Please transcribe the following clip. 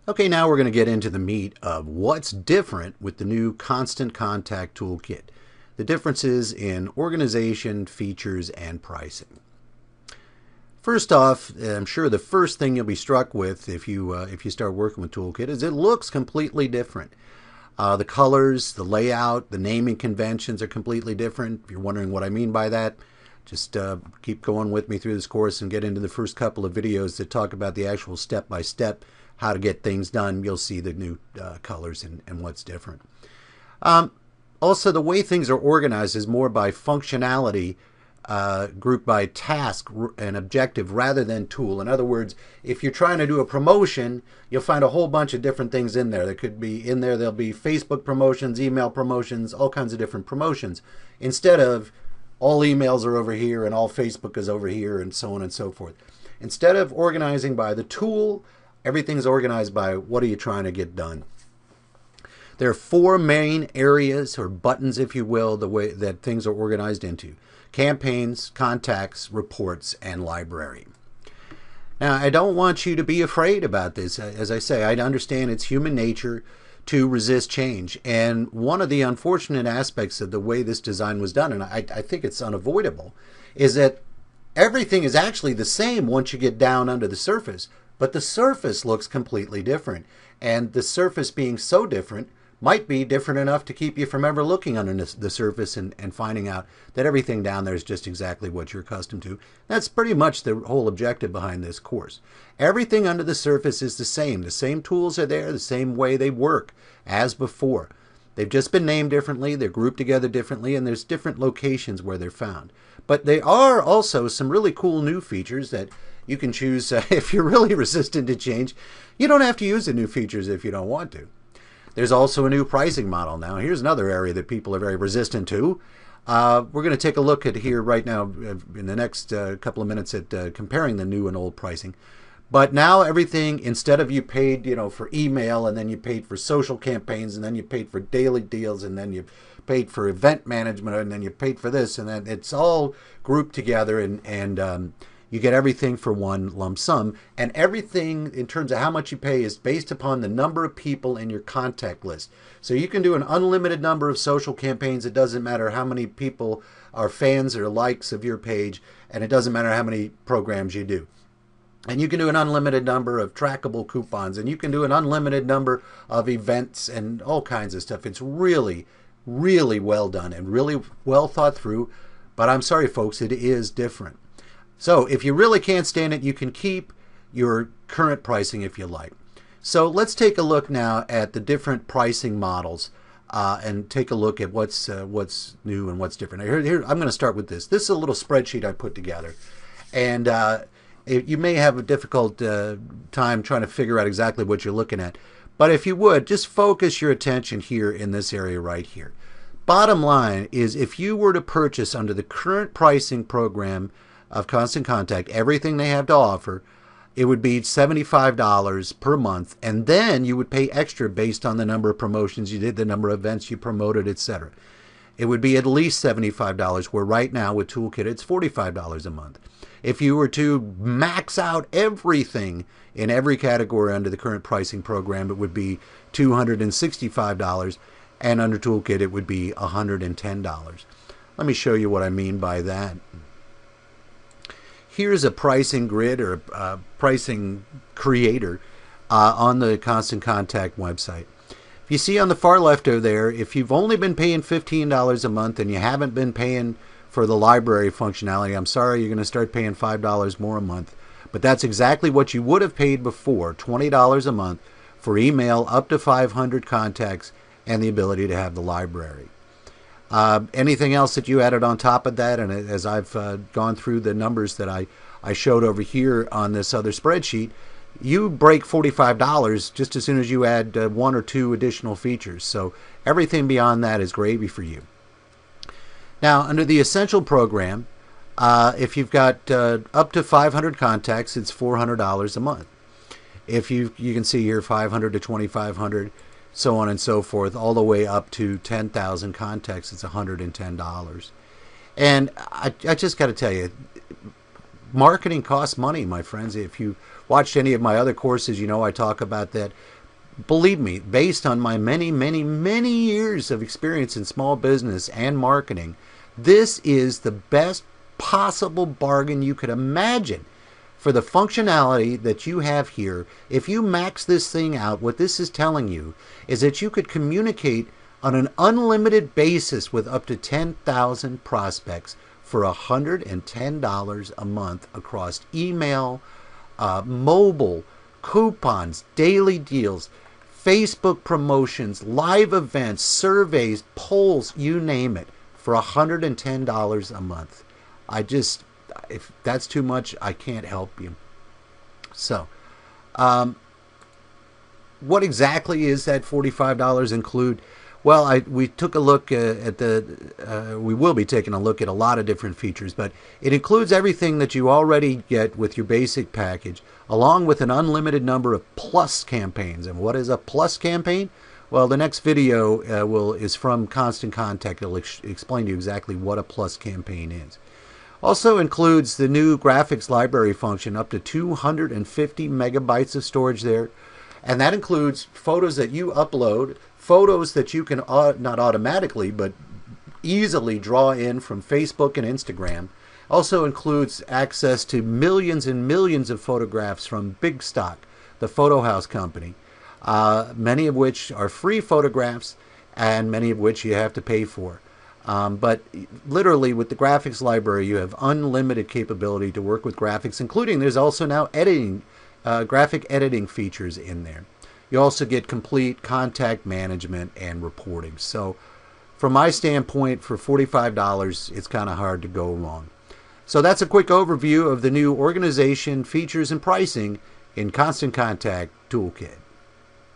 Okay, now we're going to get into the meat of what's different with the new Constant Contact Toolkit. The differences in organization, features, and pricing. First off, I'm sure the first thing you'll be struck with if you start working with Toolkit is it looks completely different. The colors, the layout, the naming conventions are completely different. If you're wondering what I mean by that, just keep going with me through this course and get into the first couple of videos that talk about the actual step-by-step how to get things done. You'll see the new colors and what's different. Also, the way things are organized is more by functionality, grouped by task and objective rather than tool. In other words, if you're trying to do a promotion, you'll find a whole bunch of different things in there. There could be in there, there'll be Facebook promotions, email promotions, all kinds of different promotions, instead of all emails are over here and all Facebook is over here and so on and so forth. Instead of organizing by the tool, everything's organized by what are you trying to get done. There are four main areas or buttons, if you will, the way that things are organized into: campaigns, contacts, reports, and library. Now, I don't want you to be afraid about this. As I say, I understand it's human nature to resist change. And one of the unfortunate aspects of the way this design was done, and I think it's unavoidable, is that everything is actually the same once you get down under the surface, but the surface looks completely different. And the surface being so different might be different enough to keep you from ever looking under the surface and finding out that everything down there is just exactly what you're accustomed to. That's pretty much the whole objective behind this course. Everything under the surface is the same. The same tools are there, the same way they work as before. They've just been named differently, they're grouped together differently, and there's different locations where they're found. But there are also some really cool new features that you can choose. If you're really resistant to change, you don't have to use the new features if you don't want to. There's also a new pricing model now. Here's another area that people are very resistant to. We're going to take a look at here right now in the next couple of minutes at comparing the new and old pricing. But now everything, instead of you paid, for email, and then you paid for social campaigns, and then you paid for daily deals, and then you paid for event management, and then you paid for this, and then it's all grouped together, and you get everything for one lump sum. And everything in terms of how much you pay is based upon the number of people in your contact list. So you can do an unlimited number of social campaigns. It doesn't matter how many people are fans or likes of your page, and it doesn't matter how many programs you do. And you can do an unlimited number of trackable coupons, and you can do an unlimited number of events and all kinds of stuff. It's really, really well done and really well thought through. But I'm sorry, folks, it is different. So if you really can't stand it, you can keep your current pricing if you like. So let's take a look now at the different pricing models and take a look at what's new and what's different. Here, I'm going to start with this. This is a little spreadsheet I put together. And you may have a difficult time trying to figure out exactly what you're looking at. But if you would, just focus your attention here in this area right here. Bottom line is, if you were to purchase under the current pricing program of Constant Contact, everything they have to offer, it would be $75 per month, and then you would pay extra based on the number of promotions you did, the number of events you promoted, etc. It would be at least $75, where right now with Toolkit it's $45 a month. If you were to max out everything in every category under the current pricing program, it would be $265, and under Toolkit it would be $110. Let me show you what I mean by that. Here's a pricing grid or a pricing creator on the Constant Contact website. If you see on the far left over there, if you've only been paying $15 a month and you haven't been paying for the library functionality, I'm sorry, you're going to start paying $5 more a month. But that's exactly what you would have paid before, $20 a month for email up to 500 contacts and the ability to have the library. Anything else that you added on top of that, and as I've gone through the numbers that I showed over here on this other spreadsheet, you break $45 just as soon as you add one or two additional features. So everything beyond that is gravy for you. Now, under the Essential program, if you've got up to 500 contacts, it's $400 a month. If you can see here 500 to 2,500, so on and so forth, all the way up to 10,000 contacts, it's $110. And I just got to tell you, marketing costs money, my friends. If you watched any of my other courses, you know I talk about that. Believe me, based on my many years of experience in small business and marketing, this is the best possible bargain you could imagine for the functionality that you have here. If you max this thing out, what this is telling you is that you could communicate on an unlimited basis with up to 10,000 prospects for $110 a month across email, mobile, coupons, daily deals, Facebook promotions, live events, surveys, polls, you name it, for $110 a month. If that's too much, I can't help you. So, what exactly is that $45 include? Well, we took a look we will be taking a look at a lot of different features, but it includes everything that you already get with your basic package, along with an unlimited number of plus campaigns. And what is a plus campaign? Well, the next video is from Constant Contact. It'll explain to you exactly what a plus campaign is. Also includes the new graphics library function, up to 250 megabytes of storage there. And that includes photos that you upload, photos that you can not automatically, but easily draw in from Facebook and Instagram. Also includes access to millions and millions of photographs from Big Stock, the photo house company, many of which are free photographs and many of which you have to pay for. But literally with the graphics library, you have unlimited capability to work with graphics, including there's also now graphic editing features in there. You also get complete contact management and reporting. So from my standpoint, for $45, it's kind of hard to go wrong. So that's a quick overview of the new organization, features, and pricing in Constant Contact Toolkit.